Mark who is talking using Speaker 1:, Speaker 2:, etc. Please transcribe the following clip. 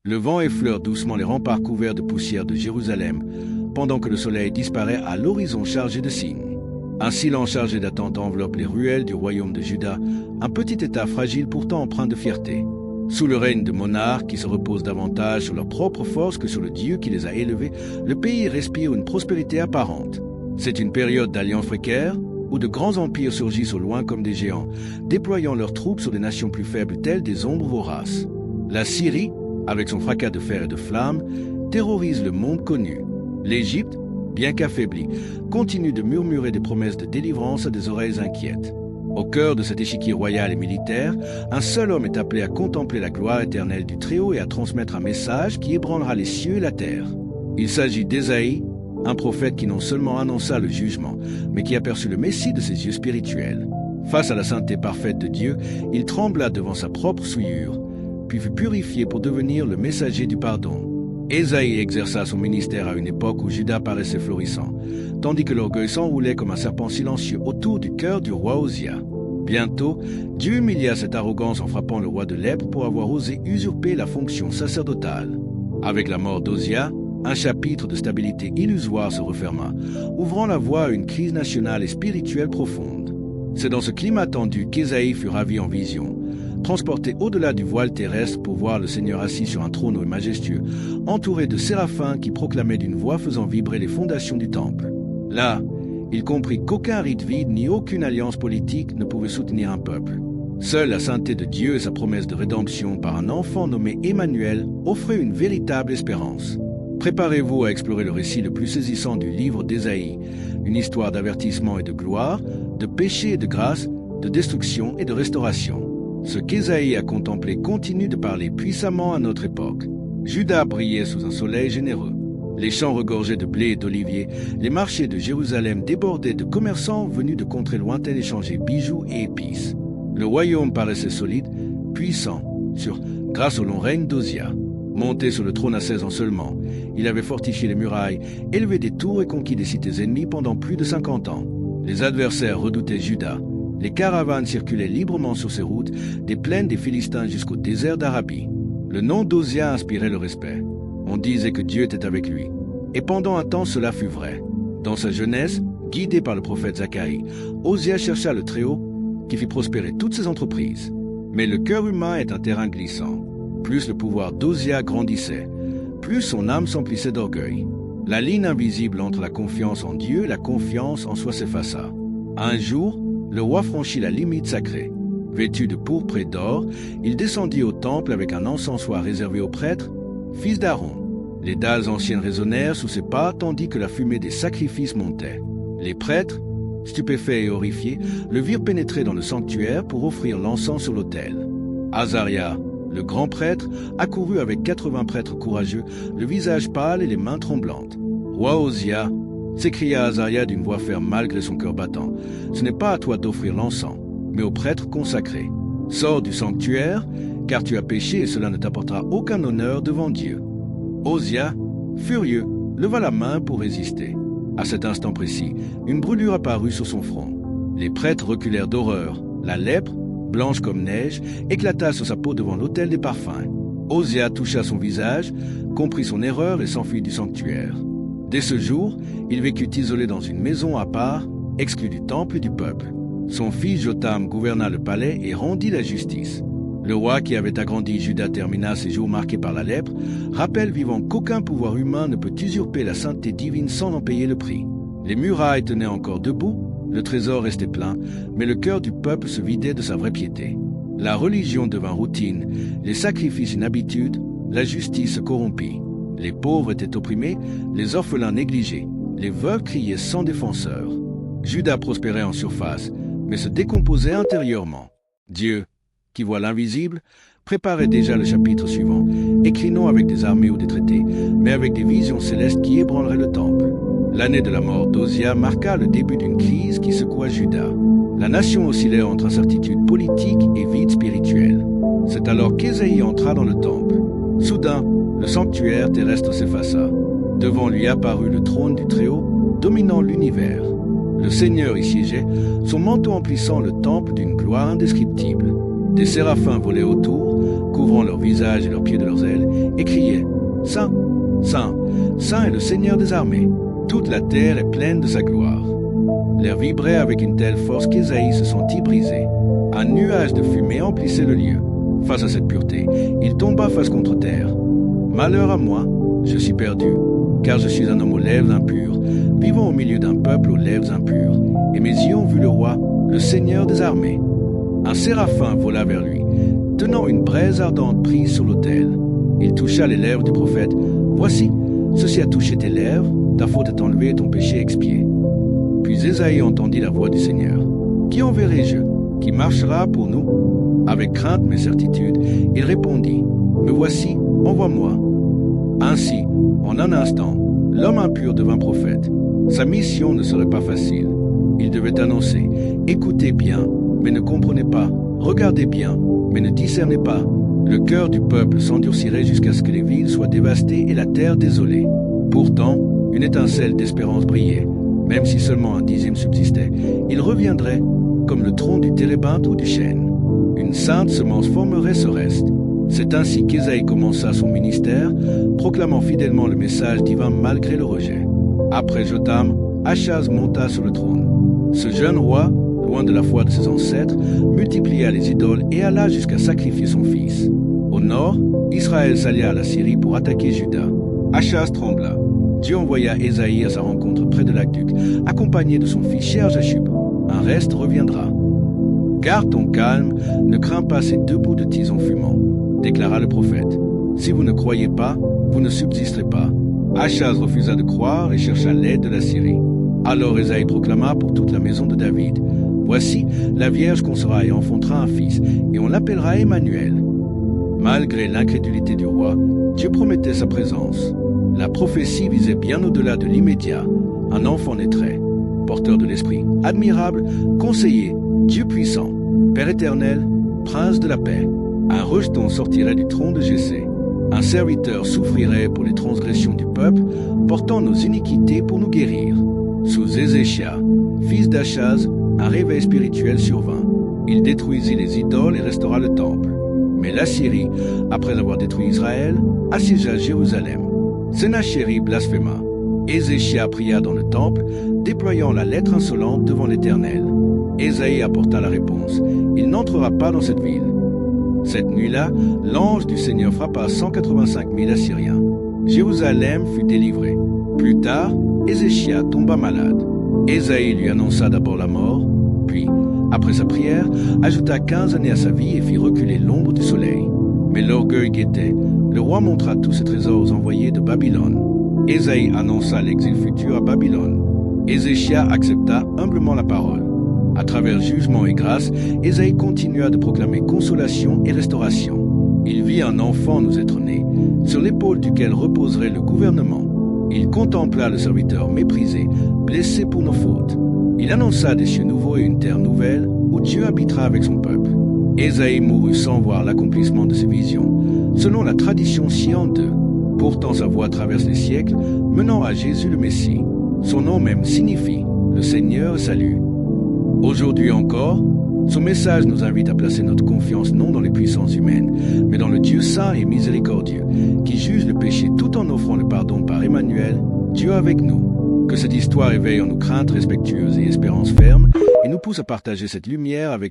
Speaker 1: Le vent effleure doucement les remparts couverts de poussière de Jérusalem, pendant que le soleil disparaît à l'horizon chargé de signes. Un silence chargé d'attente enveloppe les ruelles du royaume de Juda, un petit État fragile pourtant empreint de fierté. Sous le règne de monarques qui se reposent davantage sur leur propre force que sur le Dieu qui les a élevés, le pays respire une prospérité apparente. C'est une période d'alliances précaires, où de grands empires surgissent au loin comme des géants, déployant leurs troupes sur des nations plus faibles telles des ombres voraces. La Syrie, avec son fracas de fer et de flammes, terrorise le monde connu. L'Égypte, bien qu'affaiblie, continue de murmurer des promesses de délivrance à des oreilles inquiètes. Au cœur de cet échiquier royal et militaire, un seul homme est appelé à contempler la gloire éternelle du Très-Haut et à transmettre un message qui ébranlera les cieux et la terre. Il s'agit d'Ésaïe, un prophète qui non seulement annonça le jugement, mais qui aperçut le Messie de ses yeux spirituels. Face à la sainteté parfaite de Dieu, il trembla devant sa propre souillure, puis fut purifié pour devenir le messager du pardon. Ésaïe exerça son ministère à une époque où Juda paraissait florissant, tandis que l'orgueil s'enroulait comme un serpent silencieux autour du cœur du roi Osia. Bientôt, Dieu humilia cette arrogance en frappant le roi de lèpre pour avoir osé usurper la fonction sacerdotale. Avec la mort d'Osia, un chapitre de stabilité illusoire se referma, ouvrant la voie à une crise nationale et spirituelle profonde. C'est dans ce climat tendu qu'Ésaïe fut ravi en vision, transporté au-delà du voile terrestre pour voir le Seigneur assis sur un trône majestueux, entouré de séraphins qui proclamaient d'une voix faisant vibrer les fondations du temple. Là, il comprit qu'aucun rite vide ni aucune alliance politique ne pouvait soutenir un peuple. Seule la sainteté de Dieu et sa promesse de rédemption par un enfant nommé Emmanuel offraient une véritable espérance. Préparez-vous à explorer le récit le plus saisissant du livre d'Ésaïe, une histoire d'avertissement et de gloire, de péché et de grâce, de destruction et de restauration. Ce qu'Ésaïe a contemplé continue de parler puissamment à notre époque. Juda brillait sous un soleil généreux. Les champs regorgeaient de blé et d'oliviers, les marchés de Jérusalem débordaient de commerçants venus de contrées lointaines échanger bijoux et épices. Le royaume paraissait solide, puissant, grâce au long règne d'Osia. Monté sur le trône à 16 ans seulement, il avait fortifié les murailles, élevé des tours et conquis des cités ennemies pendant plus de 50 ans. Les adversaires redoutaient Juda. Les caravanes circulaient librement sur ces routes, des plaines des Philistins jusqu'au désert d'Arabie. Le nom d'Osia inspirait le respect. On disait que Dieu était avec lui. Et pendant un temps, cela fut vrai. Dans sa jeunesse, guidé par le prophète Zacharie, Osia chercha le Très-Haut, qui fit prospérer toutes ses entreprises. Mais le cœur humain est un terrain glissant. Plus le pouvoir d'Osia grandissait, plus son âme s'emplissait d'orgueil. La ligne invisible entre la confiance en Dieu et la confiance en soi s'effaça. Un jour, le roi franchit la limite sacrée. Vêtu de pourpre et d'or, il descendit au temple avec un encensoir réservé aux prêtres, fils d'Aaron. Les dalles anciennes résonnèrent sous ses pas tandis que la fumée des sacrifices montait. Les prêtres, stupéfaits et horrifiés, le virent pénétrer dans le sanctuaire pour offrir l'encens sur l'autel. Azaria, le grand prêtre, accourut avec 80 prêtres courageux, le visage pâle et les mains tremblantes. « Roi Osia !» s'écria Azaria d'une voix ferme malgré son cœur battant. « Ce n'est pas à toi d'offrir l'encens, mais aux prêtres consacrés. Sors du sanctuaire, car tu as péché et cela ne t'apportera aucun honneur devant Dieu. » Osia, furieux, leva la main pour résister. À cet instant précis, une brûlure apparut sur son front. Les prêtres reculèrent d'horreur. La lèpre, blanche comme neige, éclata sur sa peau devant l'autel des parfums. Osia toucha son visage, comprit son erreur et s'enfuit du sanctuaire. Dès ce jour, il vécut isolé dans une maison à part, exclu du temple et du peuple. Son fils Jotam gouverna le palais et rendit la justice. Le roi qui avait agrandi Juda termina ses jours marqués par la lèpre, rappelle vivant qu'aucun pouvoir humain ne peut usurper la sainteté divine sans en payer le prix. Les murailles tenaient encore debout, le trésor restait plein, mais le cœur du peuple se vidait de sa vraie piété. La religion devint routine, les sacrifices une habitude, la justice se corrompit. Les pauvres étaient opprimés, les orphelins négligés, les veuves criaient sans défenseur. Juda prospérait en surface, mais se décomposait intérieurement. Dieu, qui voit l'invisible, préparait déjà le chapitre suivant, écrit non avec des armées ou des traités, mais avec des visions célestes qui ébranleraient le temple. L'année de la mort d'Osia marqua le début d'une crise qui secoua Juda. La nation oscillait entre incertitude politique et vide spirituel. C'est alors qu'Ésaïe entra dans le temple. Soudain, le sanctuaire terrestre s'effaça. Devant lui apparut le trône du Très-Haut, dominant l'univers. Le Seigneur y siégeait, son manteau emplissant le temple d'une gloire indescriptible. Des séraphins volaient autour, couvrant leur visage et leurs pieds de leurs ailes, et criaient « Saint, Saint, Saint est le Seigneur des armées, toute la terre est pleine de sa gloire. » L'air vibrait avec une telle force qu'Ésaïe se sentit brisé. Un nuage de fumée emplissait le lieu. Face à cette pureté, il tomba face contre terre. « Malheur à moi, je suis perdu, car je suis un homme aux lèvres impures, vivant au milieu d'un peuple aux lèvres impures, et mes yeux ont vu le roi, le Seigneur des armées. » Un séraphin vola vers lui, tenant une braise ardente prise sur l'autel. Il toucha les lèvres du prophète. « Voici, ceci a touché tes lèvres, ta faute est enlevée et ton péché expié. » Puis Ésaïe entendit la voix du Seigneur. « Qui enverrai-je? Qui marchera pour nous ?» Avec crainte mais certitude, il répondit. « Me voici, envoie-moi. » Ainsi, en un instant, l'homme impur devint prophète. Sa mission ne serait pas facile. Il devait annoncer « Écoutez bien, mais ne comprenez pas. Regardez bien, mais ne discernez pas. » Le cœur du peuple s'endurcirait jusqu'à ce que les villes soient dévastées et la terre désolée. Pourtant, une étincelle d'espérance brillait. Même si seulement un dixième subsistait, il reviendrait, comme le tronc du térébinthe ou du chêne. Une sainte semence formerait ce reste. C'est ainsi qu'Ésaïe commença son ministère, proclamant fidèlement le message divin malgré le rejet. Après Jotham, Achaz monta sur le trône. Ce jeune roi, loin de la foi de ses ancêtres, multiplia les idoles et alla jusqu'à sacrifier son fils. Au nord, Israël s'allia à la Syrie pour attaquer Juda. Achaz trembla. Dieu envoya Ésaïe à sa rencontre près de l'aqueduc, accompagné de son fils Shear-Jashub. Un reste reviendra. « Garde ton calme, ne crains pas ces deux bouts de tison fumant, déclara le prophète. Si vous ne croyez pas, vous ne subsisterez pas. » Achaz refusa de croire et chercha l'aide de la Syrie. Alors Ésaïe proclama pour toute la maison de David. Voici, la Vierge concevra et enfantera un fils, et on l'appellera Emmanuel. Malgré l'incrédulité du roi, Dieu promettait sa présence. La prophétie visait bien au-delà de l'immédiat. Un enfant naîtrait, porteur de l'esprit, admirable, conseiller, Dieu puissant, Père éternel, prince de la paix. Un rejeton sortirait du tronc de Jessé. Un serviteur souffrirait pour les transgressions du peuple, portant nos iniquités pour nous guérir. Sous Ézéchia, fils d'Achaz, un réveil spirituel survint. Il détruisit les idoles et restaura le temple. Mais l'Assyrie, après avoir détruit Israël, assiégea Jérusalem. Sénachérib blasphéma. Ézéchia pria dans le temple, déployant la lettre insolente devant l'Éternel. Ésaïe apporta la réponse. Il n'entrera pas dans cette ville. Cette nuit-là, l'ange du Seigneur frappa 185 000 Assyriens. Jérusalem fut délivrée. Plus tard, Ézéchia tomba malade. Ésaïe lui annonça d'abord la mort, puis, après sa prière, ajouta 15 années à sa vie et fit reculer l'ombre du soleil. Mais l'orgueil guettait. Le roi montra tous ses trésors aux envoyés de Babylone. Ésaïe annonça l'exil futur à Babylone. Ézéchia accepta humblement la parole. À travers jugement et grâce, Ésaïe continua de proclamer consolation et restauration. Il vit un enfant nous être né, sur l'épaule duquel reposerait le gouvernement. Il contempla le serviteur méprisé, blessé pour nos fautes. Il annonça des cieux nouveaux et une terre nouvelle, où Dieu habitera avec son peuple. Ésaïe mourut sans voir l'accomplissement de ses visions, selon la tradition si en deux. Pourtant sa voix traverse les siècles, menant à Jésus le Messie. Son nom même signifie « Le Seigneur salue ». Aujourd'hui encore, son message nous invite à placer notre confiance non dans les puissances humaines, mais dans le Dieu saint et miséricordieux, qui juge le péché tout en offrant le pardon par Emmanuel, Dieu avec nous. Que cette histoire éveille en nous crainte respectueuse et espérance ferme, et nous pousse à partager cette lumière avec